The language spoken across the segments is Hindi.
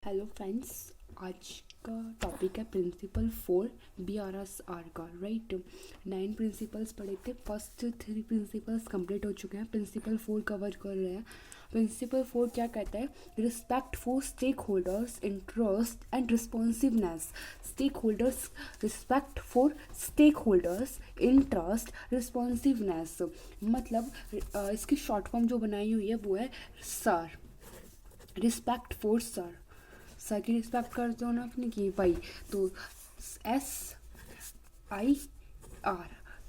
हेलो फ्रेंड्स, आज का टॉपिक है प्रिंसिपल 4 BRSR का। राइट, 9 प्रिंसिपल्स पढ़े थे। फर्स्ट 3 प्रिंसिपल्स कंप्लीट हो चुके हैं, प्रिंसिपल 4 कवर कर रहे हैं। प्रिंसिपल 4 क्या कहता है? Respect for stakeholders interest and responsiveness. Stakeholders, respect for stakeholders interest responsiveness, मतलब इसकी शॉर्ट फॉर्म जो बनाई हुई है वो है सर। रिस्पेक्ट फॉर सर की रिस्पेक्ट करते हो ना अपने की भाई, तो SIR,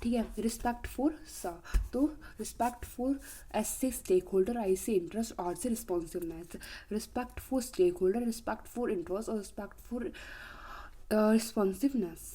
ठीक है। रिस्पेक्ट फॉर सर, तो रिस्पेक्ट फॉर S से स्टेक होल्डर, I से इंटरेस्ट, R से responsiveness. Respect for stakeholder, respect for interest और रिस्पेक्ट फॉर रिस्पॉन्सिवनेस।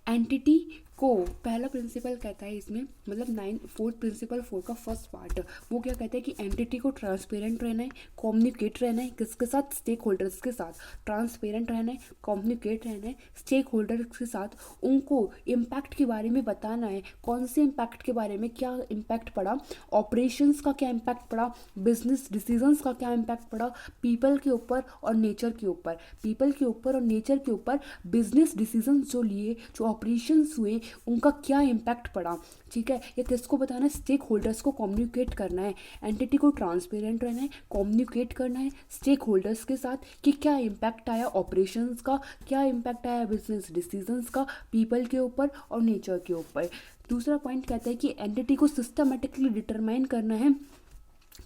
एंटिटी को पहला प्रिंसिपल कहता है इसमें, मतलब प्रिंसिपल 4 का फर्स्ट पार्ट वो क्या कहता है कि एंटिटी को ट्रांसपेरेंट रहना है, कम्युनिकेट रहना है, किसके साथ? स्टेक होल्डर्स के साथ। ट्रांसपेरेंट रहना है, कम्युनिकेट रहना है स्टेक होल्डर्स के साथ। उनको इम्पैक्ट के बारे में बताना है, कौन से इम्पैक्ट के बारे में, क्या इम्पैक्ट पड़ा, ऑपरेशंस का क्या इम्पैक्ट पड़ा, बिजनेस डिसीजंस का क्या इम्पैक्ट पड़ा, पीपल के ऊपर और नेचर के ऊपर। पीपल के ऊपर और नेचर के ऊपर बिजनेस डिसीजंस जो लिए, जो ऑपरेशंस हुए, उनका क्या इम्पैक्ट पड़ा, ठीक है। ये किसको बताना है? स्टेक होल्डर्स को कम्युनिकेट करना है। एंटिटी को ट्रांसपेरेंट रहना है, कम्युनिकेट करना है स्टेक होल्डर्स के साथ कि क्या इम्पैक्ट आया ऑपरेशंस का, क्या इम्पैक्ट आया बिजनेस डिसीजंस का, पीपल के ऊपर और नेचर के ऊपर। दूसरा पॉइंट कहता है कि एंटिटी को सिस्टमेटिकली डिटरमाइन करना है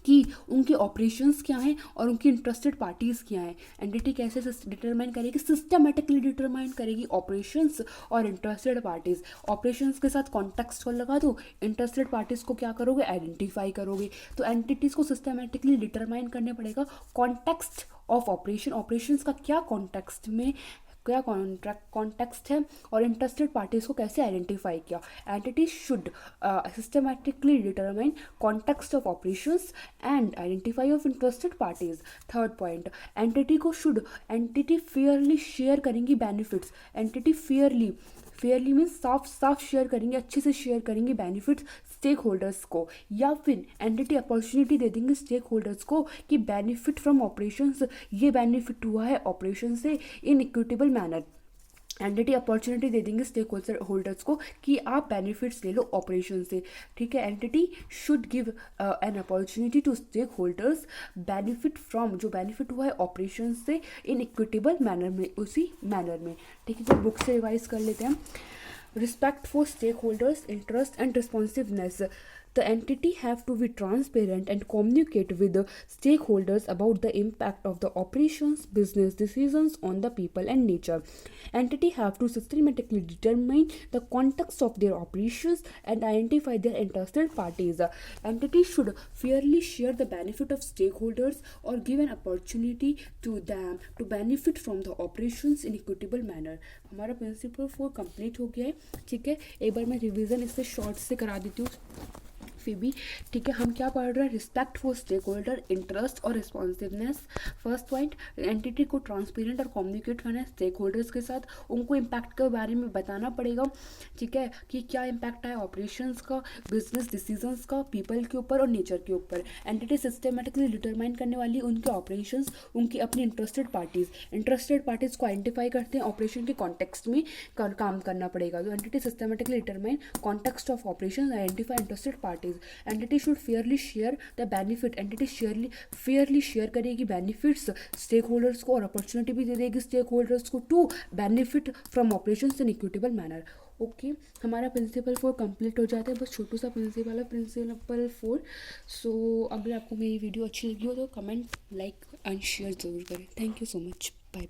कि उनके ऑपरेशंस क्या हैं और उनकी इंटरेस्टेड पार्टीज़ क्या हैं। एंटिटी कैसे डिटरमाइन करेगी? सिस्टमेटिकली डिटरमाइन करेगी ऑपरेशंस और इंटरेस्टेड पार्टीज़। ऑपरेशंस के साथ कॉन्टेक्स्ट को लगा दो, इंटरेस्टेड पार्टीज़ को क्या करोगे? आइडेंटिफाई करोगे। तो एंटिटीज़ को सिस्टमेटिकली डिटरमाइन करने पड़ेगा कॉन्टेक्स्ट ऑफ ऑपरेशन, ऑपरेशंस का क्या कॉन्टेक्स्ट में, क्या कॉन्टेक्स्ट है, और इंटरेस्टेड पार्टीज को कैसे आइडेंटिफाई किया। Entity should systematically determine context of operations and identify of interested parties. Third point, entity fairly share करेंगी बेनिफिट्स। एंटिटी फेयरली मीन्स साफ शेयर करेंगे, अच्छे से शेयर करेंगे बेनिफिट्स स्टेक होल्डर्स को, या फिर एंटिटी अपॉर्चुनिटी दे देंगे स्टेक होल्डर्स को कि बेनिफिट फ्रॉम ऑपरेशंस, ये बेनिफिट हुआ है ऑपरेशन से इन इक्विटेबल मैनर। एंटिटी अपॉर्चुनिटी दे देंगे स्टेक होल्डर्स को कि आप बेनिफिट्स ले लो ऑपरेशन से, ठीक है। Entity should give an opportunity to stakeholders benefit from, जो बेनिफिट हुआ है ऑपरेशन से इन इक्विटेबल मैनर में, उसी मैनर में, ठीक है। तो बुक से रिवाइज कर लेते हैं। Respect for stakeholders' interest and responsiveness. The entity have to be transparent and communicate with the stakeholders about the impact of the operations, business decisions on the people and nature. Entity have to systematically determine the context of their operations and identify their interested parties. Entity should fairly share the benefit of stakeholders or give an opportunity to them to benefit from the operations in equitable manner. हमारा प्रिंसिपल 4 कंप्लीट हो गया है, ठीक है। एक बार मैं रिवीजन इससे शॉर्ट से करा देती हूँ फिर भी, ठीक है। हम क्या पढ़ रहे हैं? Respect for stakeholder, interest और रिस्पॉन्सिवनेस। फर्स्ट पॉइंट, एंटिटी को ट्रांसपेरेंट और कम्युनिकेट करना है स्टेक होल्डर्स के साथ, उनको इम्पैक्ट के बारे में बताना पड़ेगा, ठीक है, कि क्या इम्पैक्ट आया ऑपरेशंस का, बिजनेस डिसीजंस का, पीपल के ऊपर और नेचर के ऊपर। एंटिटी सिस्टमेटिकली डिटरमाइन करने वाली उनके ऑपरेशंस, उनकी अपनी इंटरेस्टेड पार्टीज़ को आइडेंटिफाई करते हैं, ऑपरेशन के कॉन्टेक्स्ट में काम करना पड़ेगा। तो entity systematically determine context of operation, identify interested parties. Entity should fairly share the benefit. Entity fairly share करेगी बेनिफिट्स स्टेक होल्डर्स को और अपॉर्चुनिटी भी दे देगी स्टेक होल्डर्स को to benefit from operations in equitable manner. Okay, हमारा प्रिंसिपल 4 कंप्लीट हो जाता है। बस छोटू सा प्रिंसिपल 4। सो अगर आपको मेरी वीडियो अच्छी लगी हो तो कमेंट, लाइक एंड शेयर ज़रूर करें। Thank you so much.